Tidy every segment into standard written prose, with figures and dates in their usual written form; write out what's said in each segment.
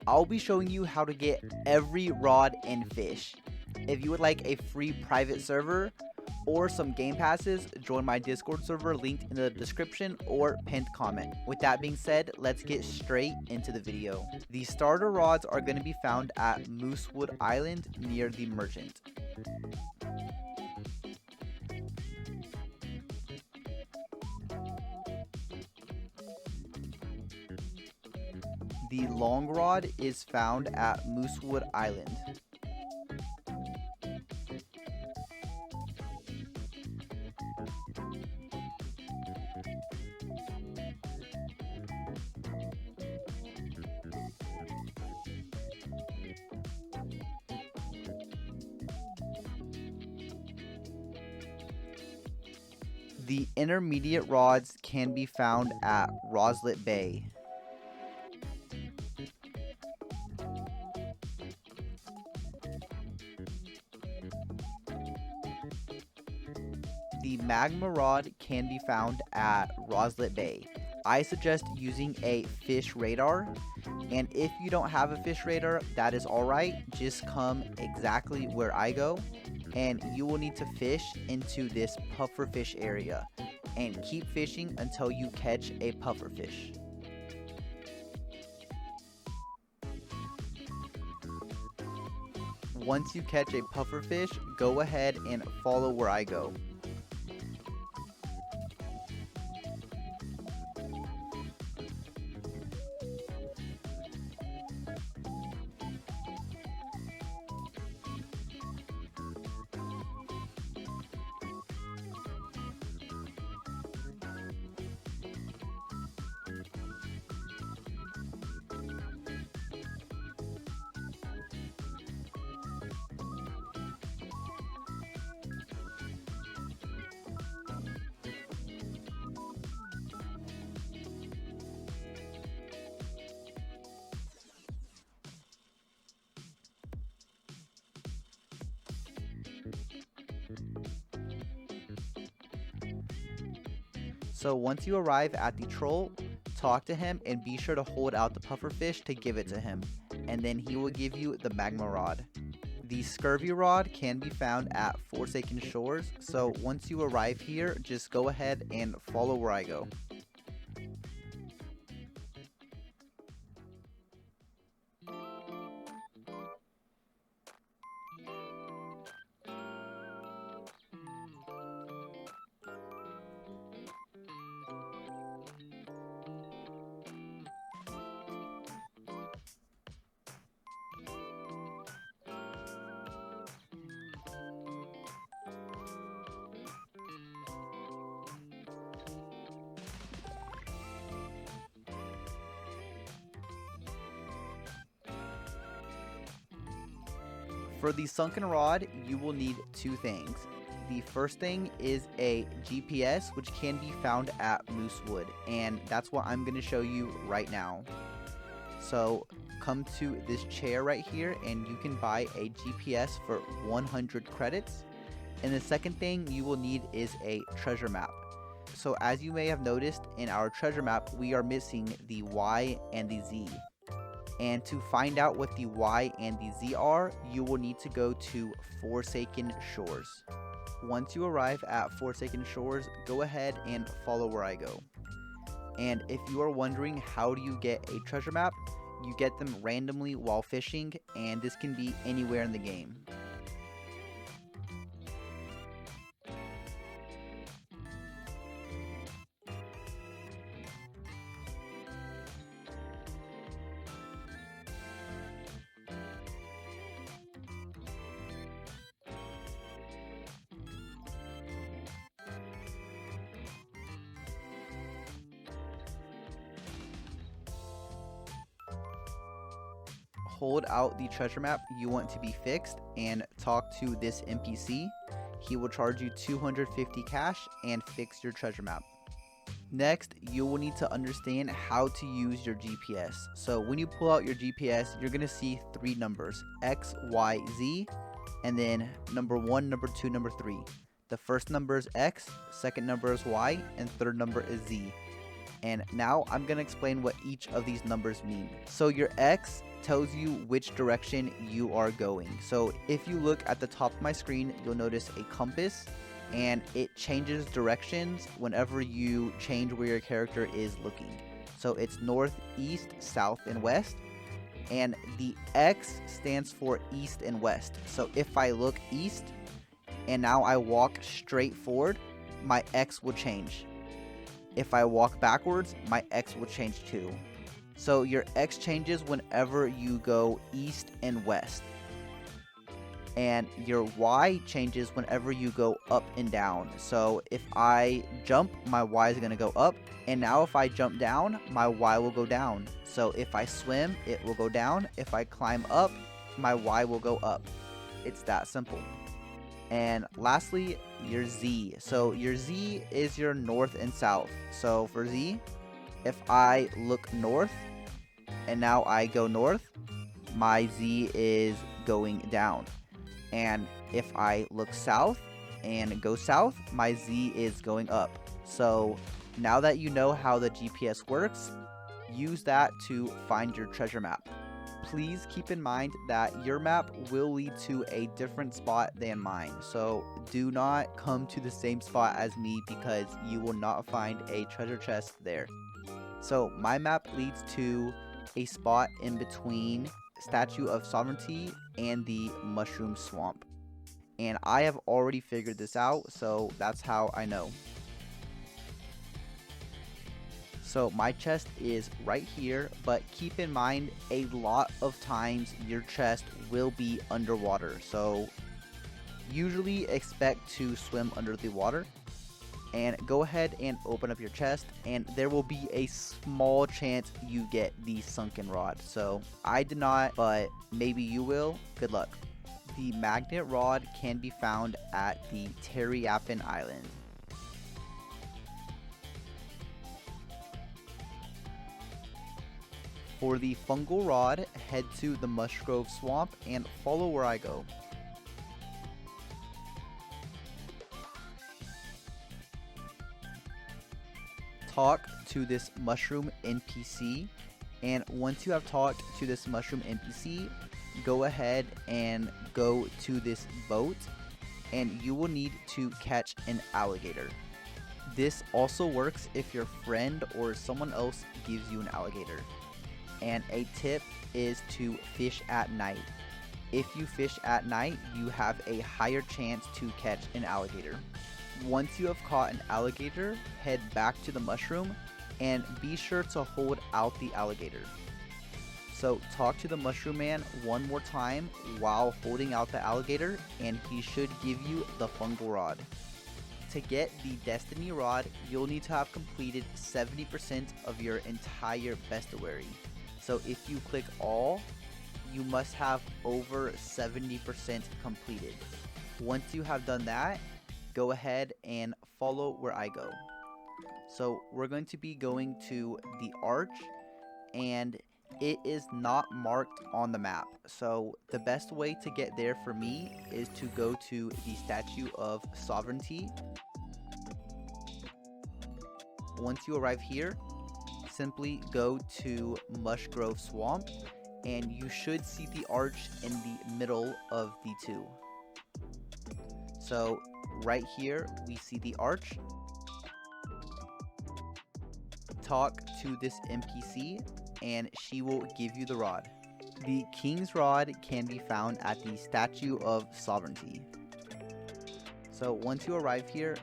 I'll be showing you how to get every rod in Fisch. If you would like a free private server or some game passes, join my Discord server linked in the description or pinned comment. With that being said, let's get straight into the video. The starter rods are going to be found at Moosewood Island near the merchant. The long rod is found at Moosewood Island. The intermediate rods can be found at Roslet Bay. The Magma Rod can be found at Roslet Bay. I suggest using a Fisch radar, and if you don't have a Fisch radar, that is alright. Just come exactly where I go, and you will need to fish into this pufferfish area, and keep fishing until you catch a pufferfish. Once you catch a pufferfish, go ahead and follow where I go. So once you arrive at the troll, talk to him and be sure to hold out the pufferfish to give it to him, and then he will give you the Magma Rod. The Scurvy Rod can be found at Forsaken Shores, so once you arrive here, just go ahead and follow where I go. For the Sunken Rod, you will need two things. The first thing is a GPS, which can be found at Moosewood, and that's what I'm going to show you right now. So come to this chair right here and you can buy a GPS for 100 credits. And the second thing you will need is a treasure map. So as you may have noticed in our treasure map, we are missing the Y and the Z. And to find out what the Y and the Z are, you will need to go to Forsaken Shores. Once you arrive at Forsaken Shores, go ahead and follow where I go. And if you are wondering how do you get a treasure map, you get them randomly while fishing, and this can be anywhere in the game. Hold out the treasure map you want to be fixed and talk to this NPC. He will charge you 250 cash and fix your treasure map. Next, you will need to understand how to use your GPS. So when you pull out your GPS, you're going to see three numbers, X, Y, Z, and then number 1, number 2, number 3. The first number is X, second number is Y, and third number is Z. And now I'm going to explain what each of these numbers mean. So your X tells you which direction you are going. So if you look at the top of my screen, you'll notice a compass, and it changes directions whenever you change where your character is looking. So it's north, east, south, and west. And the X stands for east and west. So if I look east and now I walk straight forward, my X will change. If I walk backwards, my X will change too. So your X changes whenever you go east and west. And your Y changes whenever you go up and down. So if I jump, my Y is going to go up. And now if I jump down, my Y will go down. So if I swim, it will go down. If I climb up, my Y will go up. It's that simple. And lastly, your Z. So your Z is your north and south. So for Z, if I look north and now I go north, my Z is going down. And if I look south and go south, my Z is going up. So now that you know how the GPS works, use that to find your treasure map. Please keep in mind that your map will lead to a different spot than mine. So do not come to the same spot as me, because you will not find a treasure chest there. So my map leads to a spot in between Statue of Sovereignty and the Mushroom Swamp. And I have already figured this out, so that's how I know. So my chest is right here, but keep in mind a lot of times your chest will be underwater. So usually expect to swim under the water. And go ahead and open up your chest, and there will be a small chance you get the Sunken Rod. So I did not, but maybe you will. Good luck. The Magnet Rod can be found at the Terryapin Island. For the Fungal Rod, head to the Mushgrove Swamp and follow where I go. Talk to this mushroom NPC, and once you have talked to this mushroom NPC, go ahead and go to this boat, and you will need to catch an alligator. This also works if your friend or someone else gives you an alligator. And a tip is to fish at night. If you fish at night, you have a higher chance to catch an alligator. Once you have caught an alligator, head back to the mushroom and be sure to hold out the alligator. So talk to the mushroom man one more time while holding out the alligator, and he should give you the Fungal Rod. To get the Destiny Rod, you'll need to have completed 70% of your entire bestiary. So if you click all, you must have over 70% completed. Once you have done that, go ahead and follow where I go. So we're going to be going to the arch, and it is not marked on the map. So the best way to get there for me is to go to the Statue of Sovereignty. Once you arrive here, simply go to Mushgrove Swamp, and you should see the arch in the middle of the two. So right here we see the arch. Talk to this NPC and she will give you the rod. The King's Rod can be found at the Statue of Sovereignty. So once you arrive here,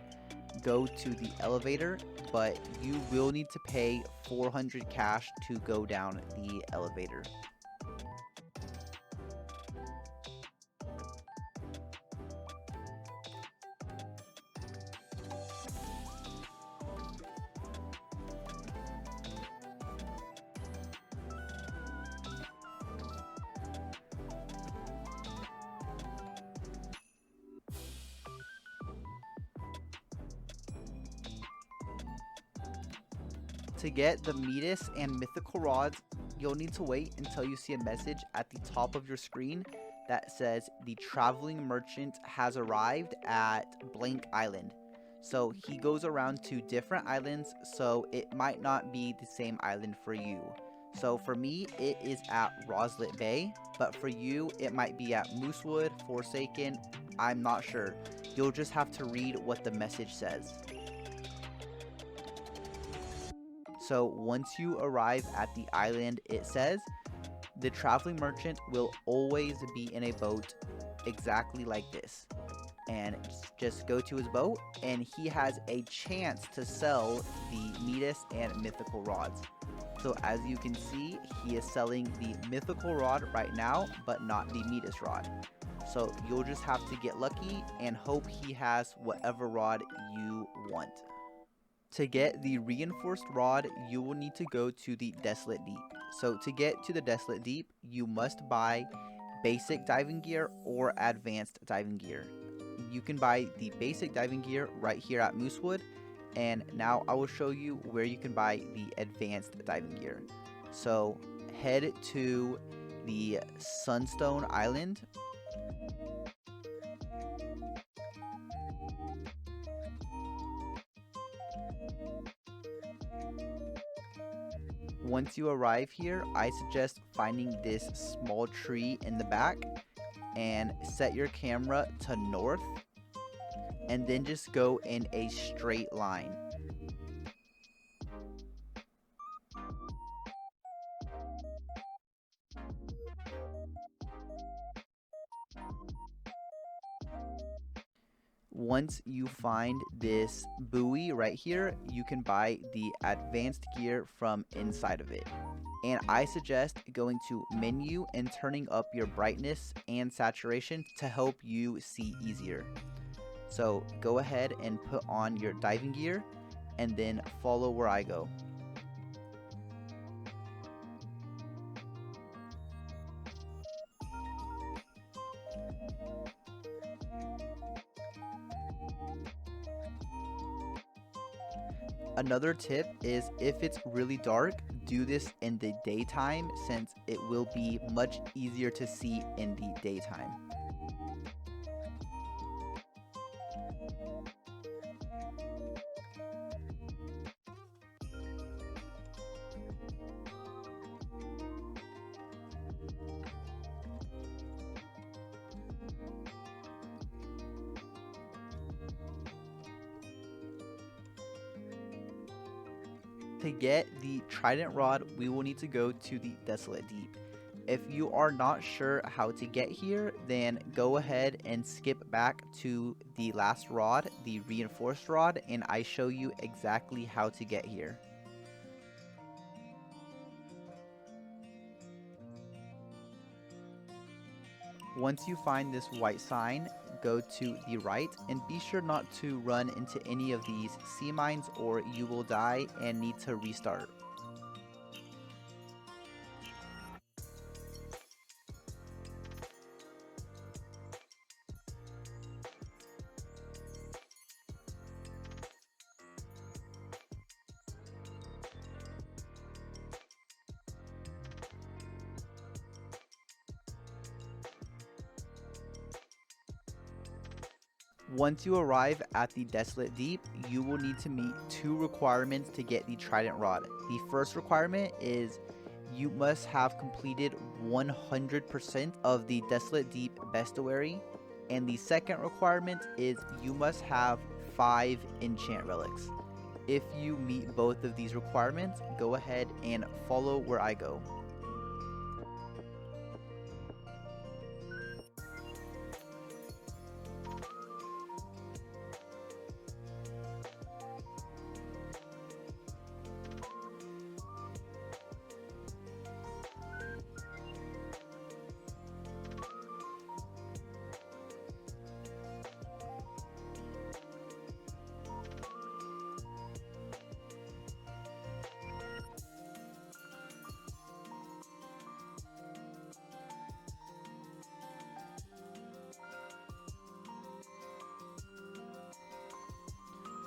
go to the elevator, but you will need to pay 400 cash to go down the elevator. To get the Midas and Mythical Rods, you'll need to wait until you see a message at the top of your screen that says the traveling merchant has arrived at blank island. So he goes around to different islands, so it might not be the same island for you. So for me, it is at Roslet Bay, but for you, it might be at Moosewood, Forsaken, I'm not sure. You'll just have to read what the message says. So once you arrive at the island, it says, the traveling merchant will always be in a boat exactly like this. And just go to his boat, and he has a chance to sell the Midas and Mythical Rods. So as you can see, he is selling the Mythical Rod right now, but not the Midas Rod. So you'll just have to get lucky and hope he has whatever rod you want. To get the Reinforced Rod, you will need to go to the Desolate Deep. So to get to the Desolate Deep, you must buy basic diving gear or advanced diving gear. You can buy the basic diving gear right here at Moosewood, and now I will show you where you can buy the advanced diving gear. So head to the Sunstone Island. Once you arrive here, I suggest finding this small tree in the back and set your camera to north, and then just go in a straight line. Once you find this buoy right here, you can buy the advanced gear from inside of it. And I suggest going to menu and turning up your brightness and saturation to help you see easier. So go ahead and put on your diving gear and then follow where I go. Another tip is, if it's really dark, do this in the daytime, since it will be much easier to see in the daytime. To get the Trident Rod, we will need to go to the Desolate Deep. If you are not sure how to get here, then go ahead and skip back to the last rod, the Reinforced Rod, and I show you exactly how to get here. Once you find this white sign, go to the right and be sure not to run into any of these sea mines or you will die and need to restart. Once you arrive at the Desolate Deep, you will need to meet two requirements to get the Trident Rod. The first requirement is you must have completed 100% of the Desolate Deep Bestiary, and the second requirement is you must have 5 enchant relics. If you meet both of these requirements, go ahead and follow where I go.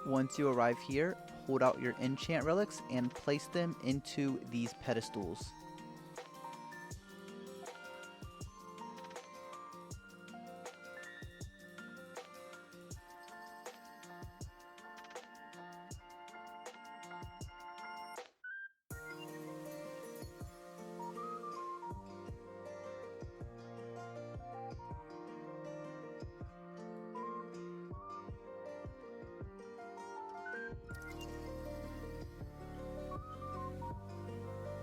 Once you arrive here, hold out your enchant relics and place them into these pedestals.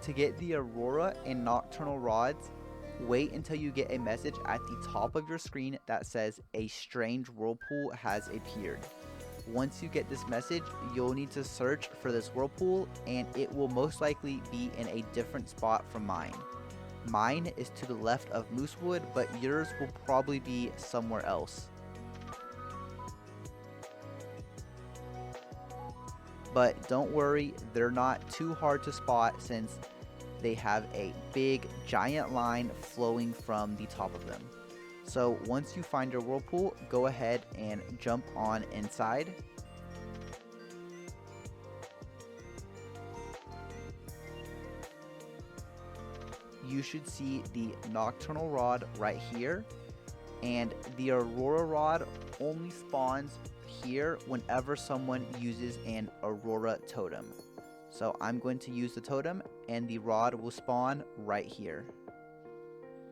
To get the Aurora and Nocturnal Rods, wait until you get a message at the top of your screen that says a strange whirlpool has appeared. Once you get this message, you'll need to search for this whirlpool, and it will most likely be in a different spot from mine. Mine is to the left of Moosewood, but yours will probably be somewhere else. But don't worry, they're not too hard to spot since they have a big giant line flowing from the top of them. So once you find your whirlpool, go ahead and jump on inside. You should see the Nocturnal Rod right here, and the Aurora Rod only spawns here whenever someone uses an Aurora totem. So I'm going to use the totem, and the rod will spawn right here.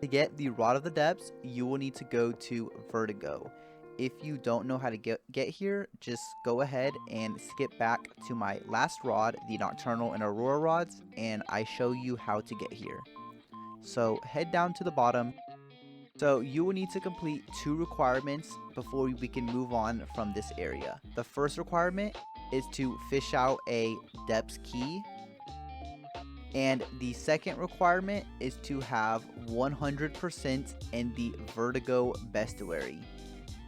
To get the Rod of the Depths, you will need to go to Vertigo. If you don't know how to get here, just go ahead and skip back to my last rod, the Nocturnal and Aurora Rods, and I show you how to get here. So head down to the bottom. So you will need to complete 2 requirements before we can move on from this area. The first requirement is to fish out a depths key. And the second requirement is to have 100% in the Vertigo Bestuary.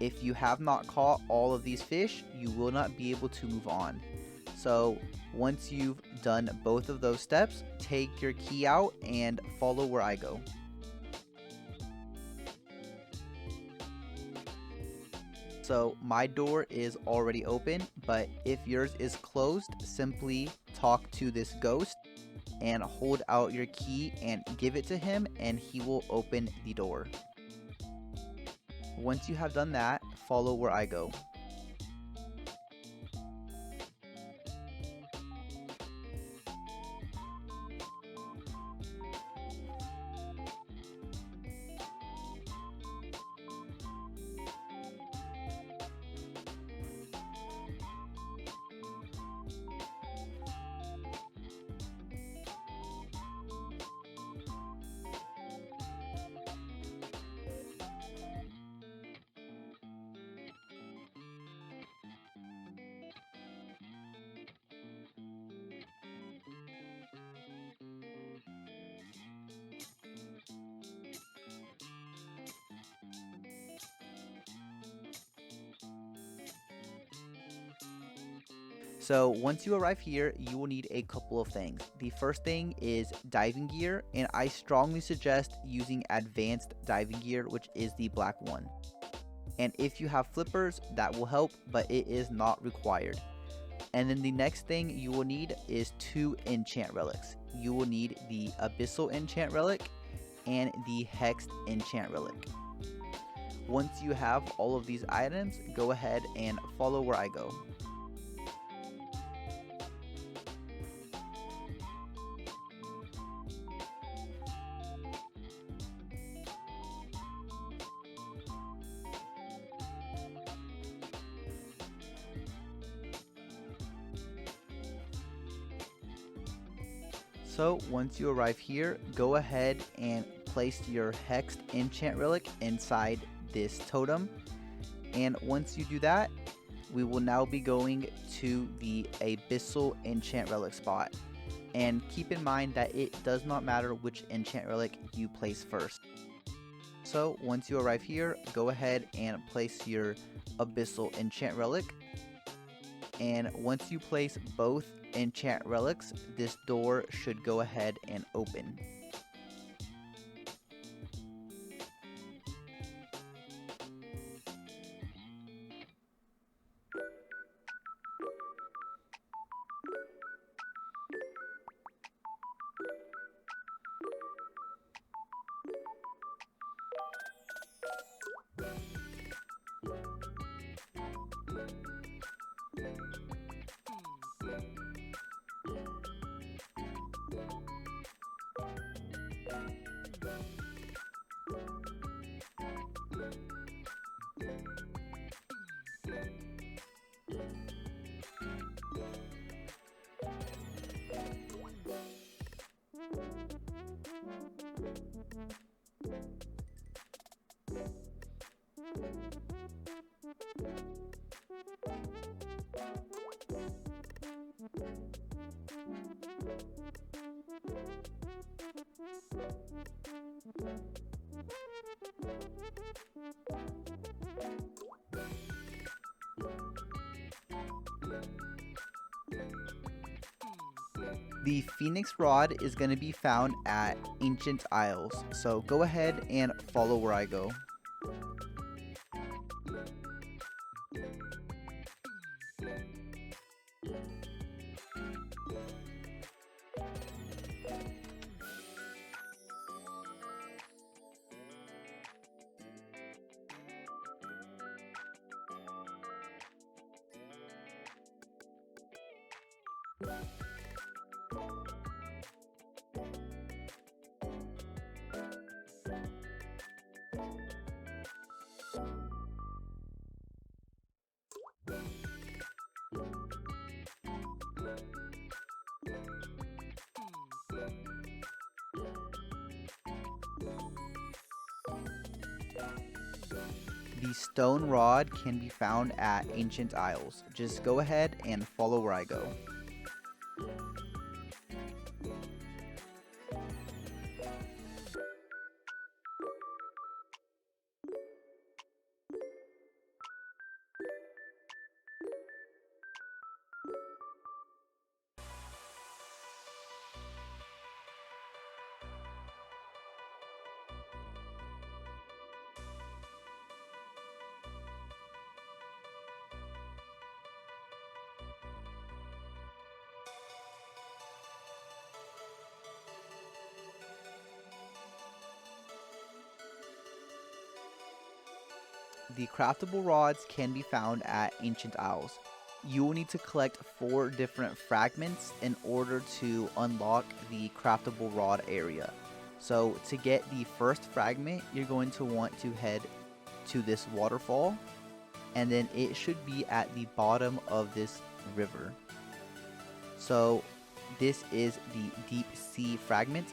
If you have not caught all of these fish, you will not be able to move on. So once you've done both of those steps, take your key out and follow where I go. So my door is already open, but if yours is closed, simply talk to this ghost and hold out your key and give it to him, and he will open the door. Once you have done that, follow where I go. So once you arrive here, you will need a couple of things. The first thing is diving gear, and I strongly suggest using advanced diving gear, which is the black one. And if you have flippers, that will help, but it is not required. And then the next thing you will need is 2 enchant relics. You will need the Abyssal enchant relic and the Hexed enchant relic. Once you have all of these items, go ahead and follow where I go. So once you arrive here, go ahead and place your Hexed enchant relic inside this totem. And once you do that, we will now be going to the Abyssal enchant relic spot. And keep in mind that it does not matter which enchant relic you place first. So once you arrive here, go ahead and place your Abyssal enchant relic. And once you place both enchant relics, this door should go ahead and open. The Phoenix Rod is going to be found at Ancient Isles, so go ahead and follow where I go. The Stone Rod can be found at Ancient Isles. Just go ahead and follow where I go. The craftable rods can be found at Ancient Isles. You will need to collect 4 different fragments in order to unlock the craftable rod area. So to get the first fragment, you're going to want to head to this waterfall, and then it should be at the bottom of this river. So this is the deep sea fragment.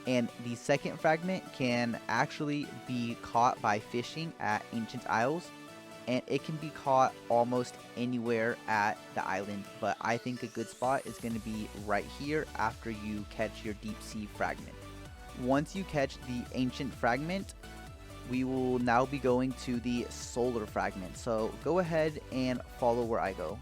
And the second fragment can actually be caught by fishing at Ancient Isles, and it can be caught almost anywhere at the island, but I think a good spot is going to be right here after you catch your deep sea fragment. Once you catch the ancient fragment, we will now be going to the solar fragment, so go ahead and follow where I go.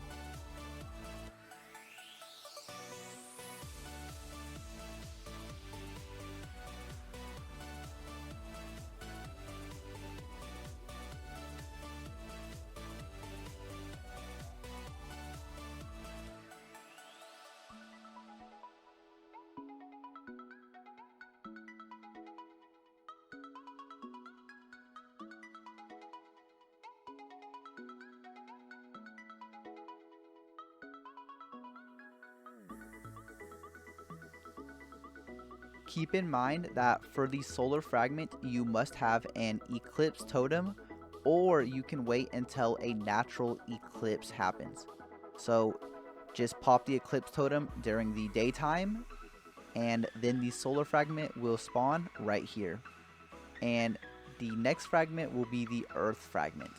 Keep in mind that for the solar fragment, you must have an eclipse totem, or you can wait until a natural eclipse happens. So just pop the eclipse totem during the daytime, and then the solar fragment will spawn right here. And the next fragment will be the earth fragment.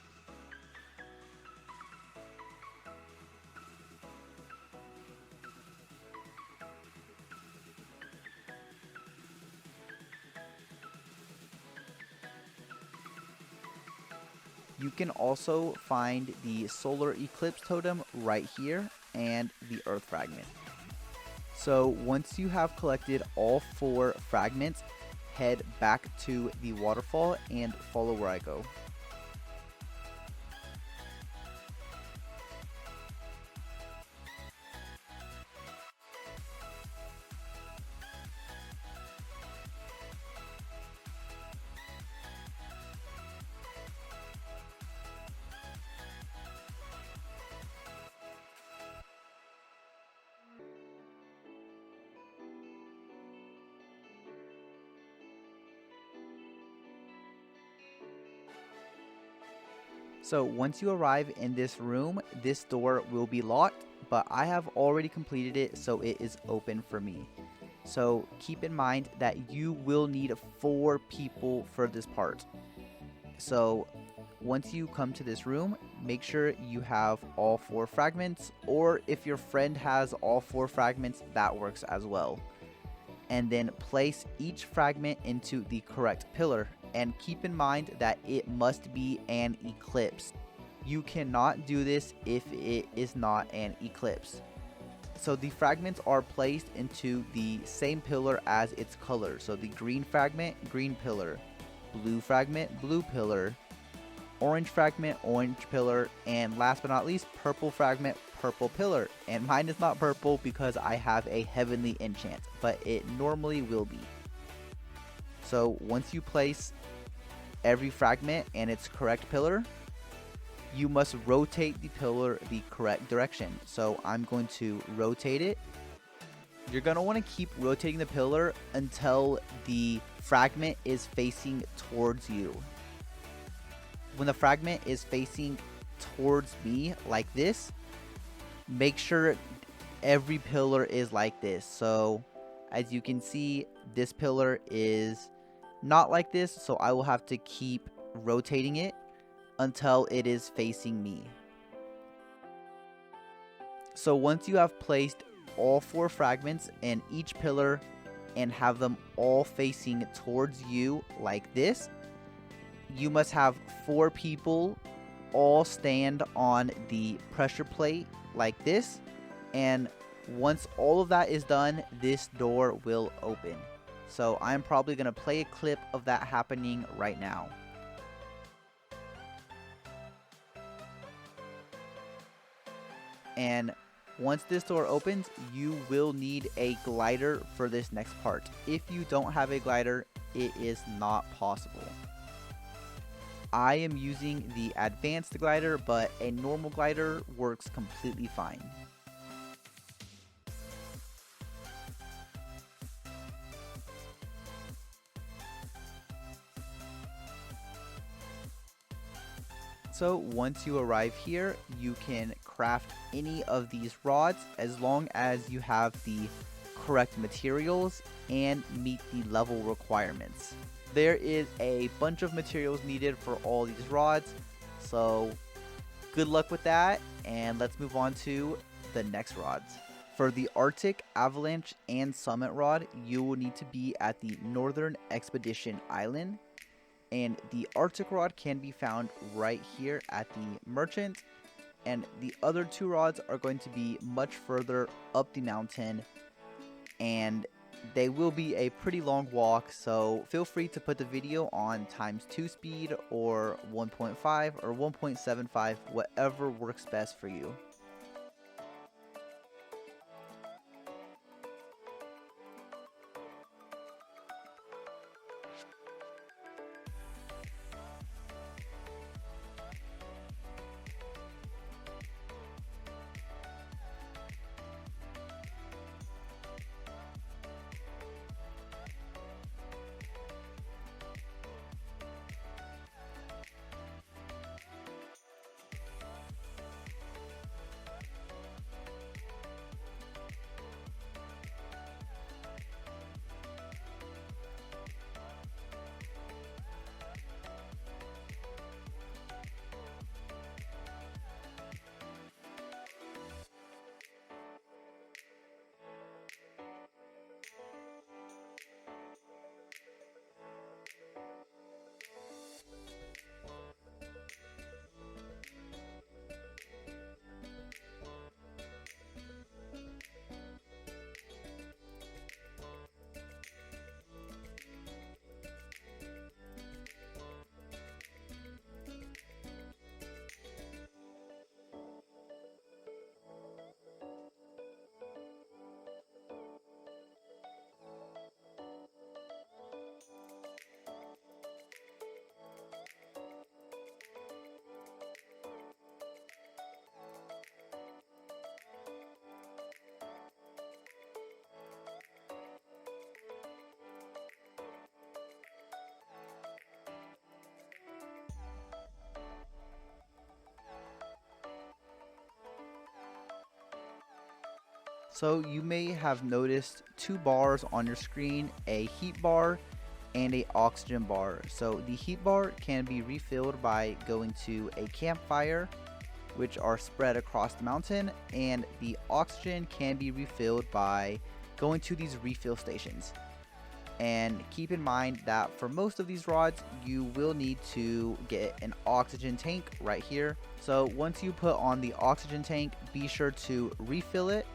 You can also find the solar eclipse totem right here and the earth fragment. So once you have collected all 4 fragments, head back to the waterfall and follow where I go. So once you arrive in this room, this door will be locked, but I have already completed it, so it is open for me. So keep in mind that you will need 4 people for this part. So once you come to this room, make sure you have all 4 fragments, or if your friend has all 4 fragments, that works as well. and then place each fragment into the correct pillar. And keep in mind that it must be an eclipse. You cannot do this if it is not an eclipse. So the fragments are placed into the same pillar as its color. So the green fragment, green pillar, blue fragment, blue pillar, orange fragment, orange pillar, and last but not least, purple fragment, purple pillar. And mine is not purple because I have a heavenly enchant, but it normally will be. So once you place every fragment and its correct pillar, you must rotate the pillar the correct direction. So I'm going to rotate it. You're going to want to keep rotating the pillar until the fragment is facing towards you. When the fragment is facing towards me like this, make sure every pillar is like this. So as you can see, this pillar is not like this, so I will have to keep rotating it until it is facing me. So once you have placed all 4 fragments in each pillar and have them all facing towards you like this, you must have 4 people all stand on the pressure plate like this, and once all of that is done, this door will open. So I'm probably going to play a clip of that happening right now. And once this door opens, you will need a glider for this next part. If you don't have a glider, it is not possible. I am using the advanced glider, but a normal glider works completely fine. So once you arrive here, you can craft any of these rods as long as you have the correct materials and meet the level requirements. There is a bunch of materials needed for all these rods, so good luck with that, and let's move on to the next rods. For the Arctic, Avalanche, and Summit Rod, you will need to be at the Northern Expedition Island. And the Arctic Rod can be found right here at the merchant, and the other 2 rods are going to be much further up the mountain, and they will be a pretty long walk, so feel free to put the video on ×2 speed or 1.5 or 1.75, whatever works best for you. So you may have noticed 2 bars on your screen, a heat bar and a oxygen bar. So the heat bar can be refilled by going to a campfire, which are spread across the mountain, and the oxygen can be refilled by going to these refill stations. And keep in mind that for most of these rods, you will need to get an oxygen tank right here. So once you put on the oxygen tank, be sure to refill it.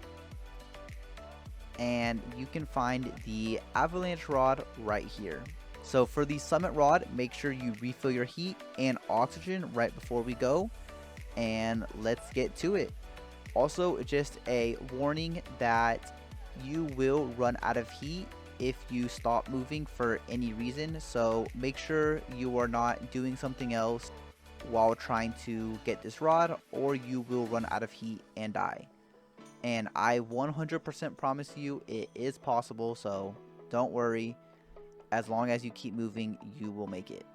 And you can find the Avalanche Rod right here. So for the Summit Rod, make sure you refill your heat and oxygen right before we go. And let's get to it. Also, just a warning that you will run out of heat if you stop moving for any reason, so make sure you are not doing something else while trying to get this rod, or you will run out of heat and die. And I 100% promise you it is possible, so don't worry. As long as you keep moving, you will make it.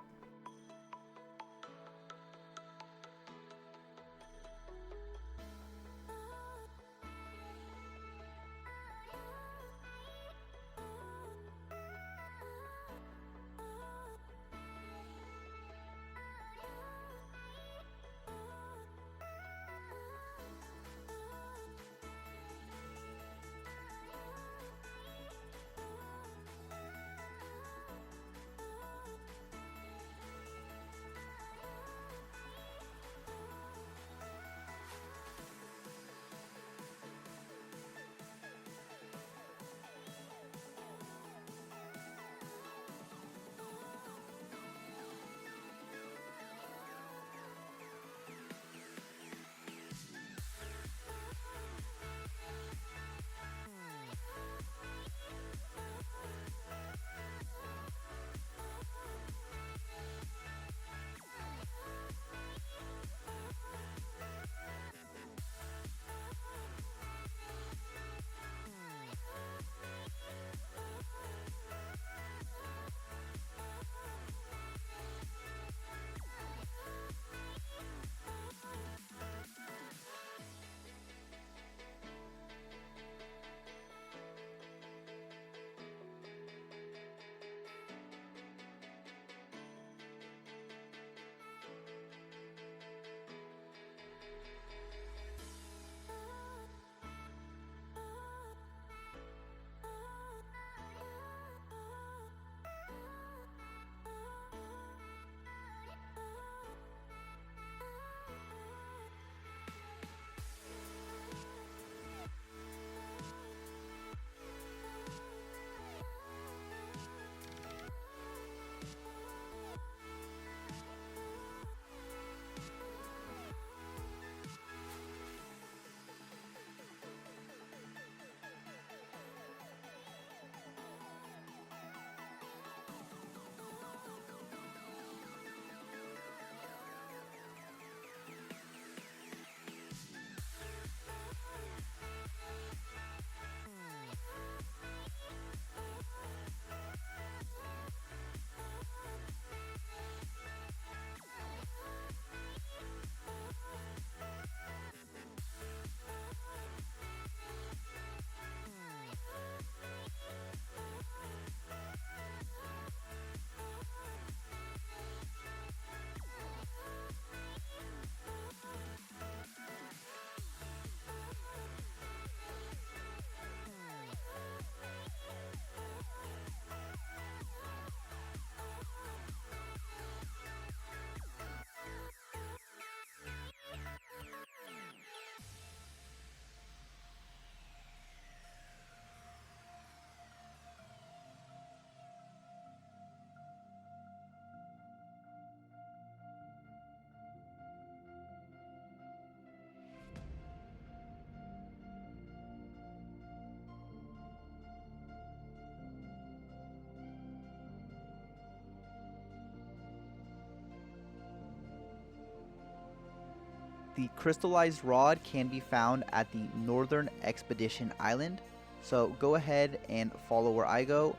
The Crystalized Rod can be found at the Northern Expedition Island, so go ahead and follow where I go,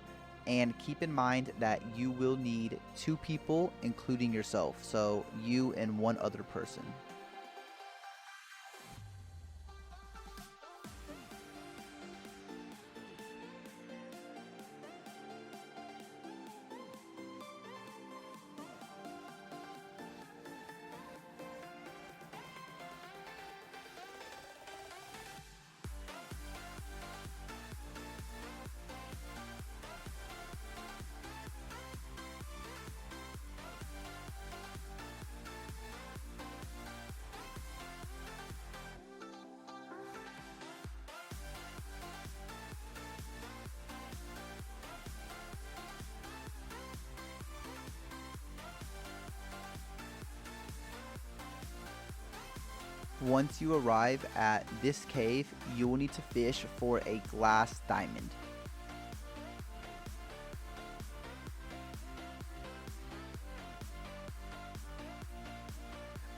and keep in mind that you will need 2 people including yourself, so you and 1 other person. Once you arrive at this cave, you will need to fish for a glass diamond.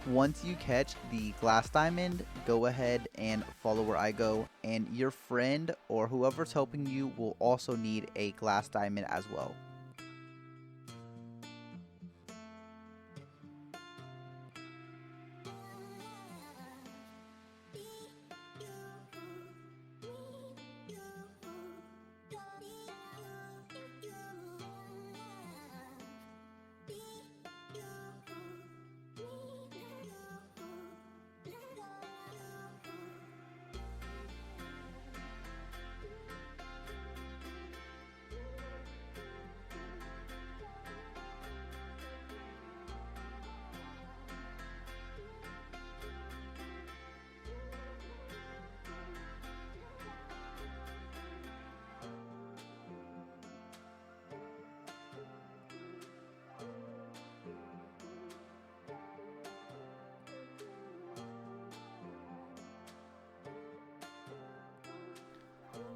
Once you catch the glass diamond, go ahead and follow where I go, and your friend or whoever's helping you will also need a glass diamond as well.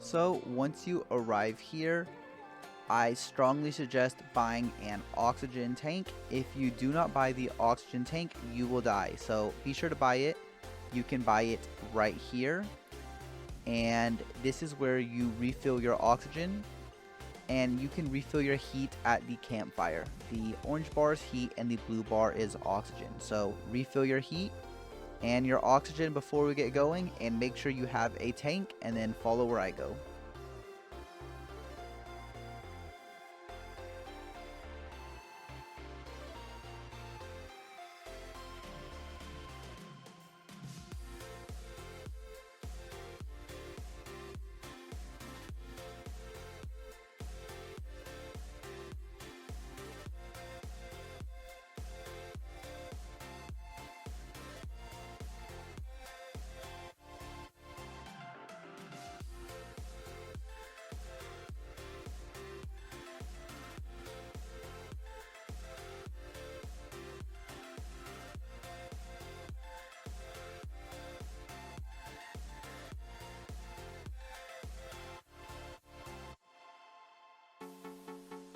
So once you arrive here, I strongly suggest buying an oxygen tank. If you do not buy the oxygen tank, you will die. So be sure to buy it. You can buy it right here. And this is where you refill your oxygen. And you can refill your heat at the campfire. The orange bar is heat and the blue bar is oxygen. So refill your heat and your oxygen before we get going, and make sure you have a tank, and then follow where I go.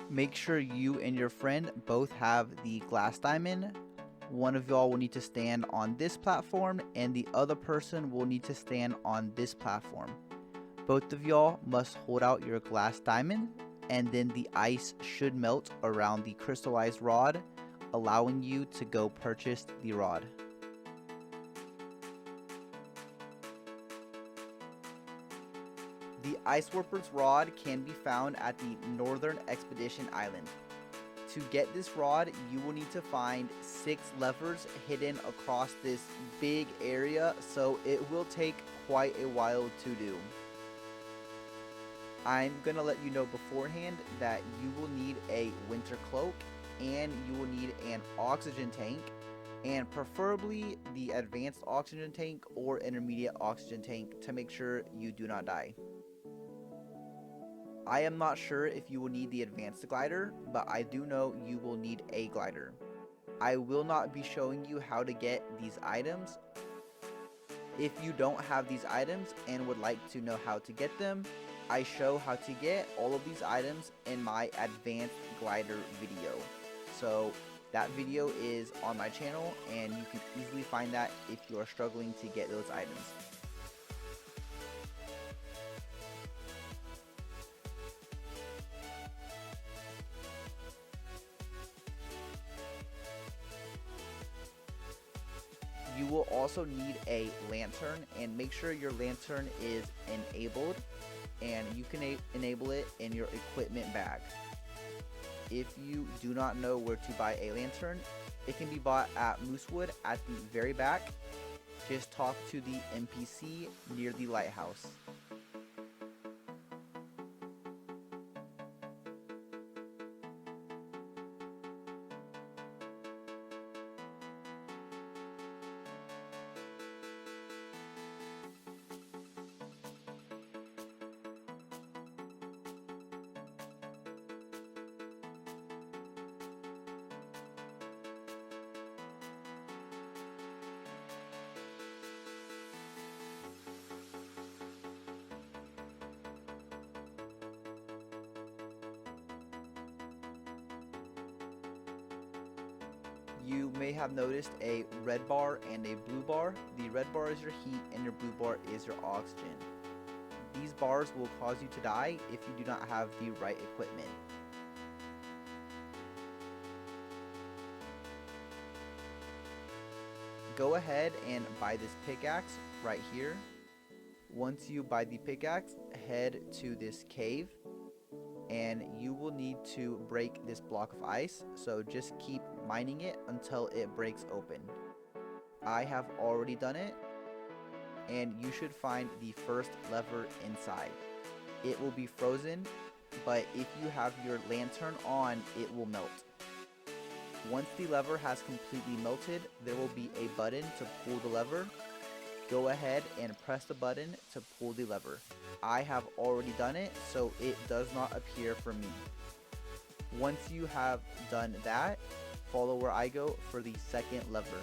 Make sure you and your friend both have the glass diamond. One of y'all will need to stand on this platform and the other person will need to stand on this platform. Both of y'all must hold out your glass diamond, and then the ice should melt around the crystallized rod, allowing you to go purchase the rod. The Ice Warper's rod can be found at the Northern Expedition Island. To get this rod, you will need to find 6 levers hidden across this big area, so it will take quite a while to do. I'm going to let you know beforehand that you will need a winter cloak, and you will need an oxygen tank, and preferably the advanced oxygen tank or intermediate oxygen tank to make sure you do not die. I am not sure if you will need the advanced glider, but I do know you will need a glider. I will not be showing you how to get these items. If you don't have these items and would like to know how to get them, I show how to get all of these items in my advanced glider video. So that video is on my channel and you can easily find that if you are struggling to get those items. You will also need a lantern, and make sure your lantern is enabled, and you can enable it in your equipment bag. If you do not know where to buy a lantern, it can be bought at Moosewood at the very back. Just talk to the NPC near the lighthouse. may have noticed a red bar and a blue bar. The red bar is your heat and your blue bar is your oxygen. These bars will cause you to die if you do not have the right equipment. Go ahead and buy this pickaxe right here. Once you buy the pickaxe, head to this cave and you will need to break this block of ice, so just keep mining it until it breaks open. I have already done it, and you should find the first lever inside. It will be frozen, but if you have your lantern on, it will melt. Once the lever has completely melted, there will be a button to pull the lever. Go ahead and press the button to pull the lever. I have already done it, so it does not appear for me. Once you have done that, follow where I go for the second lever.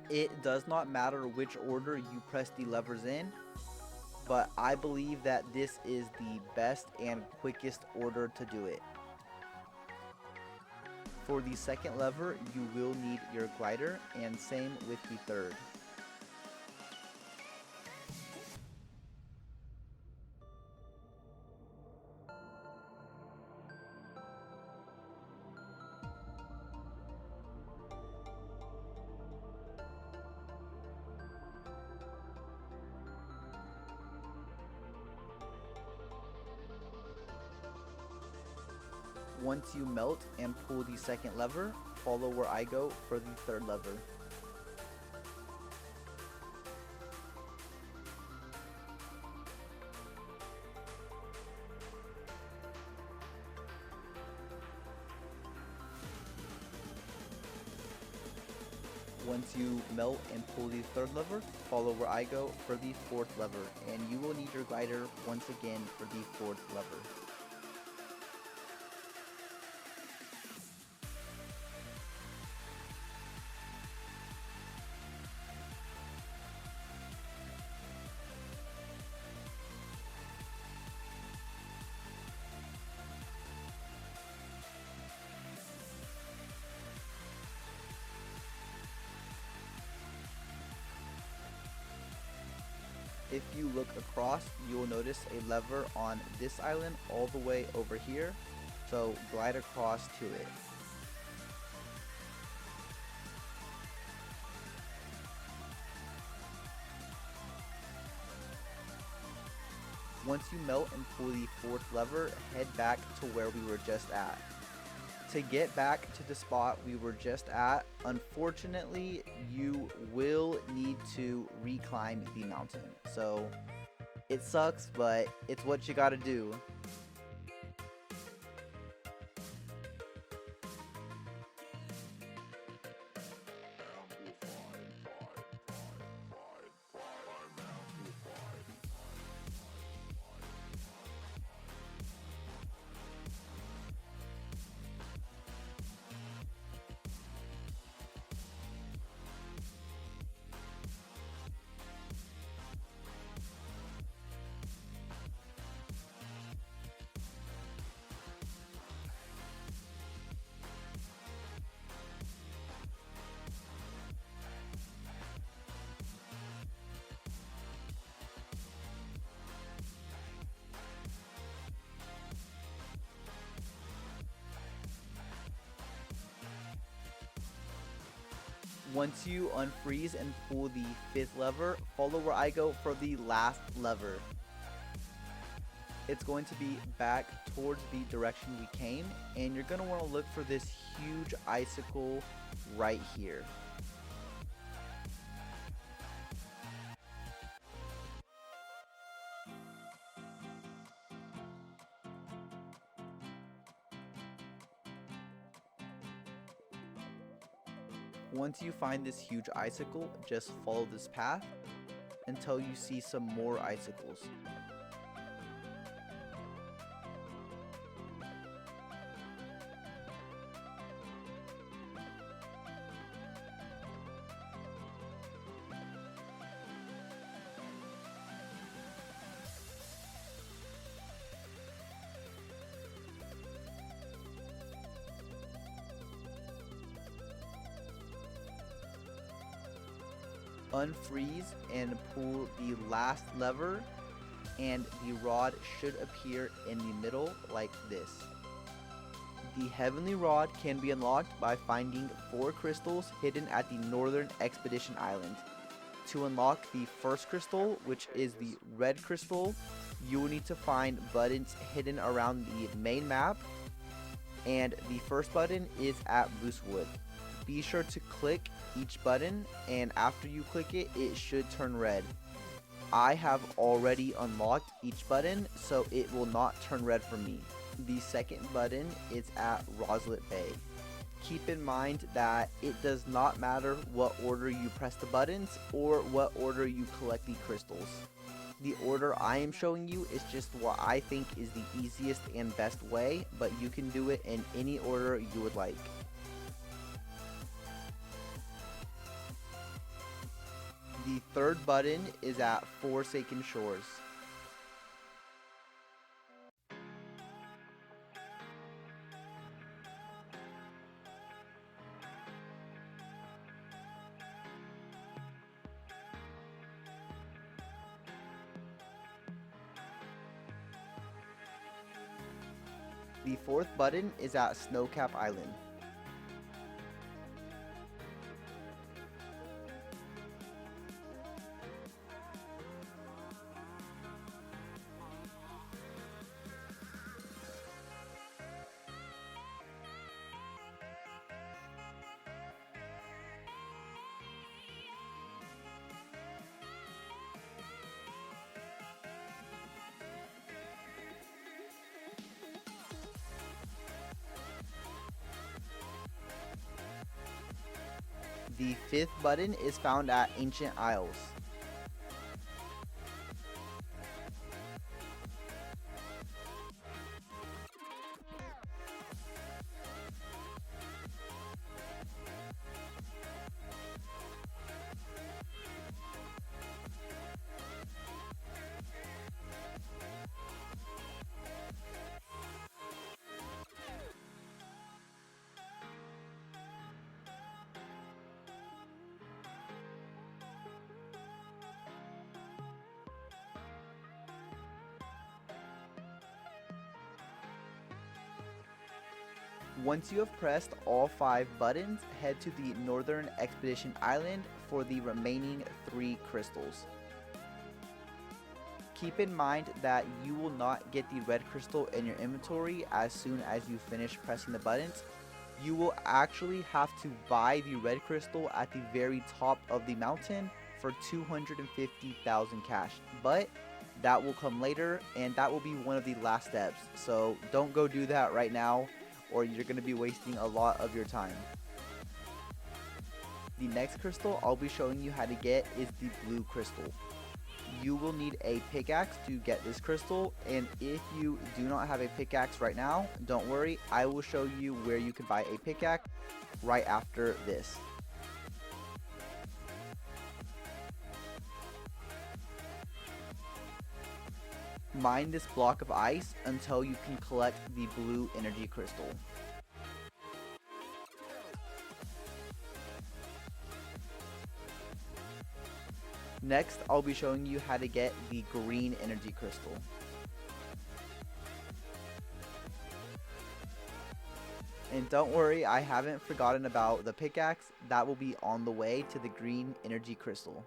It does not matter which order you press the levers in, but I believe that this is the best and quickest order to do it. For the second lever, you will need your glider, and same with the third. Once you melt and pull the second lever, follow where I go for the third lever. Once you melt and pull the third lever, follow where I go for the fourth lever, and you will need your glider once again for the fourth lever. If you look across, you will notice a lever on this island all the way over here, so glide across to it. Once you melt and pull the fourth lever, head back to where we were just at. To get back to the spot we were just at, unfortunately, you will need to reclimb the mountain. So it sucks, but it's what you gotta do. Once you unfreeze and pull the fifth lever, follow where I go for the last lever. It's going to be back towards the direction we came, and you're going to want to look for this huge icicle right here. Once you find this huge icicle, just follow this path until you see some more icicles. Unfreeze and pull the last lever, and the rod should appear in the middle like this. The Heavenly Rod can be unlocked by finding 4 crystals hidden at the Northern Expedition Island. To unlock the first crystal, which is the red crystal, you will need to find buttons hidden around the main map, and the first button is at Moosewood. Be sure to click each button, and after you click it, it should turn red. I have already unlocked each button, so it will not turn red for me. The second button is at Roslet Bay. Keep in mind that it does not matter what order you press the buttons or what order you collect the crystals. The order I am showing you is just what I think is the easiest and best way, but you can do it in any order you would like. The third button is at Forsaken Shores. The fourth button is at Snowcap Island. The fifth button is found at Ancient Isles. Once you have pressed all 5 buttons, head to the Northern Expedition Island for the remaining 3 crystals. Keep in mind that you will not get the red crystal in your inventory as soon as you finish pressing the buttons. You will actually have to buy the red crystal at the very top of the mountain for 250,000 cash, but that will come later, and that will be one of the last steps, so don't go do that right now or you're going to be wasting a lot of your time. The next crystal I'll be showing you how to get is the blue crystal. You will need a pickaxe to get this crystal, and if you do not have a pickaxe right now, don't worry, I will show you where you can buy a pickaxe right after this. Mine this block of ice until you can collect the blue energy crystal. Next, I'll be showing you how to get the green energy crystal. And don't worry, I haven't forgotten about the pickaxe. That will be on the way to the green energy crystal.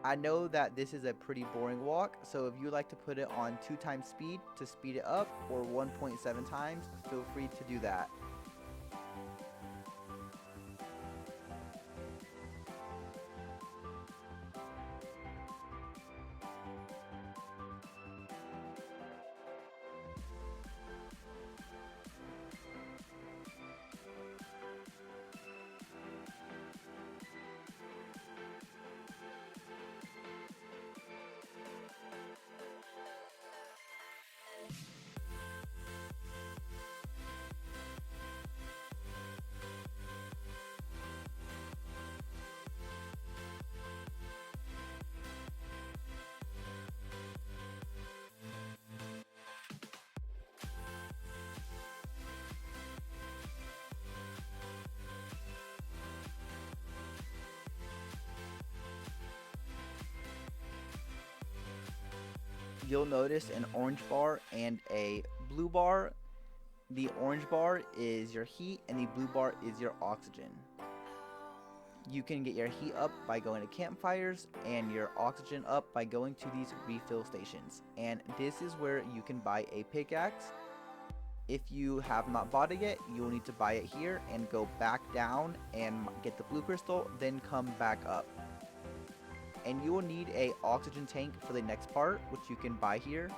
I know that this is a pretty boring walk, so if you like to put it on 2 times speed to speed it up, or 1.7 times, feel free to do that. You'll notice an orange bar and a blue bar. The orange bar is your heat and the blue bar is your oxygen. You can get your heat up by going to campfires and your oxygen up by going to these refill stations. And this is where you can buy a pickaxe. If you have not bought it yet, you'll need to buy it here and go back down and get the blue crystal, then come back up. And you will need a oxygen tank for the next part, which you can buy here.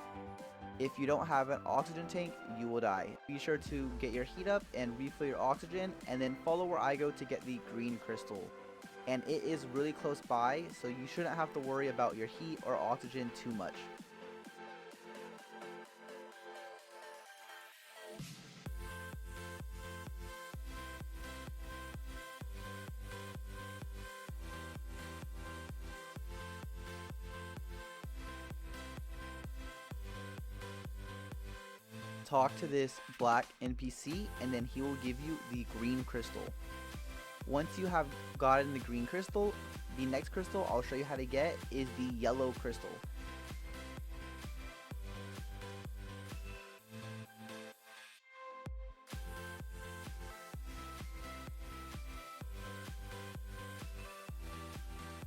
If you don't have an oxygen tank, you will die. Be sure to get your heat up and refill your oxygen, and then follow where I go to get the green crystal. And it is really close by, so you shouldn't have to worry about your heat or oxygen too much. Talk to this black NPC, and then he will give you the green crystal. Once you have gotten the green crystal, the next crystal I'll show you how to get is the yellow crystal.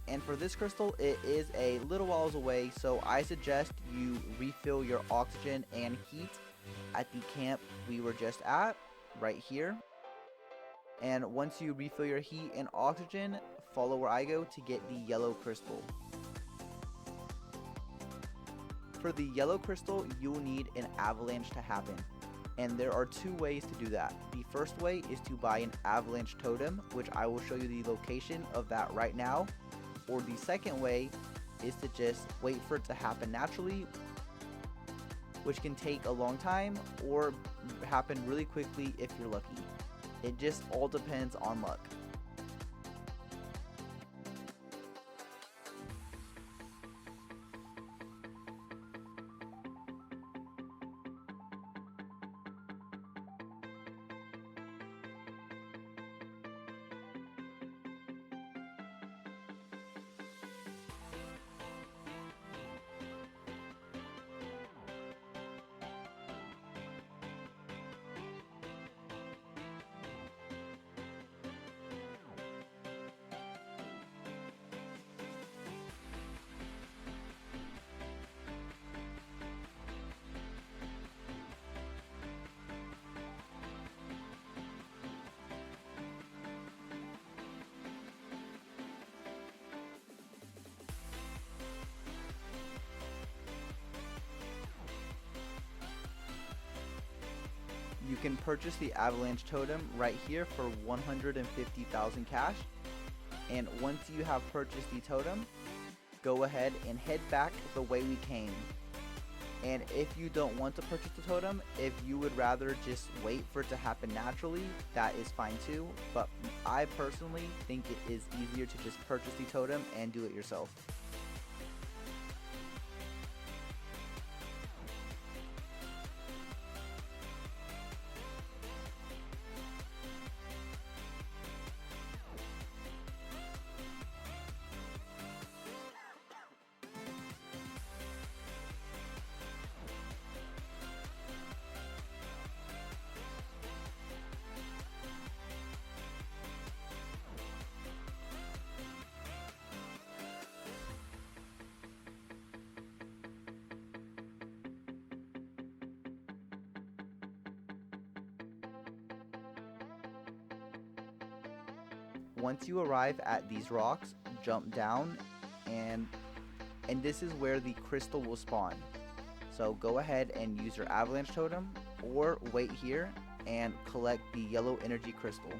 And for this crystal, it is a little whiles away, so I suggest you refill your oxygen and heat at the camp we were just at, right here. And once you refill your heat and oxygen, follow where I go to get the yellow crystal. For the yellow crystal, you will need an avalanche to happen. And there are 2 ways to do that. The first way is to buy an avalanche totem, which I will show you the location of that right now. Or the second way is to just wait for it to happen naturally, which can take a long time or happen really quickly if you're lucky. It just all depends on luck. can purchase the Avalanche totem right here for 150,000 cash. And once you have purchased the totem, go ahead and head back the way we came. And if you don't want to purchase the totem, if you would rather just wait for it to happen naturally, that is fine too. But I personally think it is easier to just purchase the totem and do it yourself. Once you arrive at these rocks, jump down and this is where the crystal will spawn. So go ahead and use your Avalanche totem or wait here and collect the yellow energy crystal.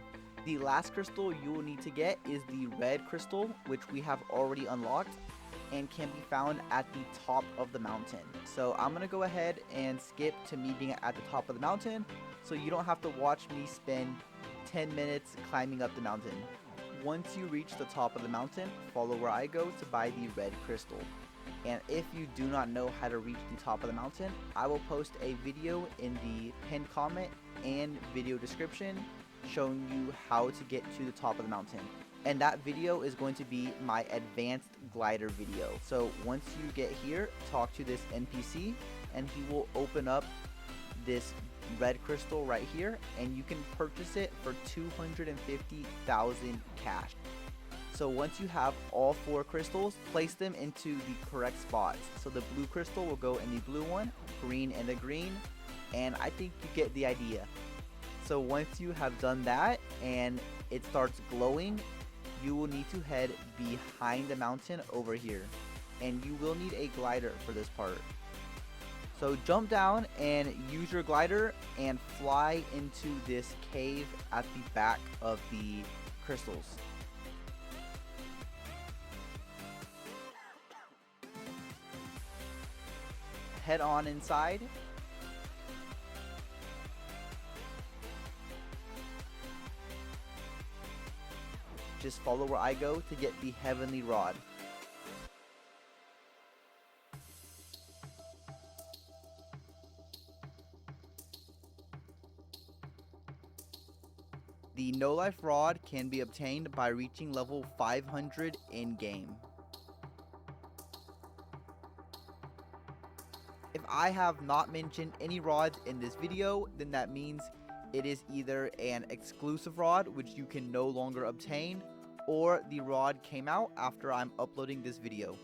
The last crystal you will need to get is the red crystal, which we have already unlocked and can be found at the top of the mountain. So I'm gonna go ahead and skip to me being at the top of the mountain so you don't have to watch me spend 10 minutes climbing up the mountain. Once you reach the top of the mountain, follow where I go to buy the red crystal. And if you do not know how to reach the top of the mountain, I will post a video in the pinned comment and video description showing you how to get to the top of the mountain. And that video is going to be my advanced glider video. So once you get here, talk to this NPC and he will open up this red crystal right here and you can purchase it for 250,000 cash. So once you have all 4 crystals, place them into the correct spots. So the blue crystal will go in the blue one, green in the green, and I think you get the idea. So once you have done that and it starts glowing, you will need to head behind the mountain over here, and you will need a glider for this part. So jump down and use your glider and fly into this cave at the back of the crystals. Head on inside. Just follow where I go to get the Heavenly Rod. The No Life Rod can be obtained by reaching level 500 in-game. If I have not mentioned any rods in this video, then that means it is either an exclusive rod, which you can no longer obtain, or the rod came out after I'm uploading this video.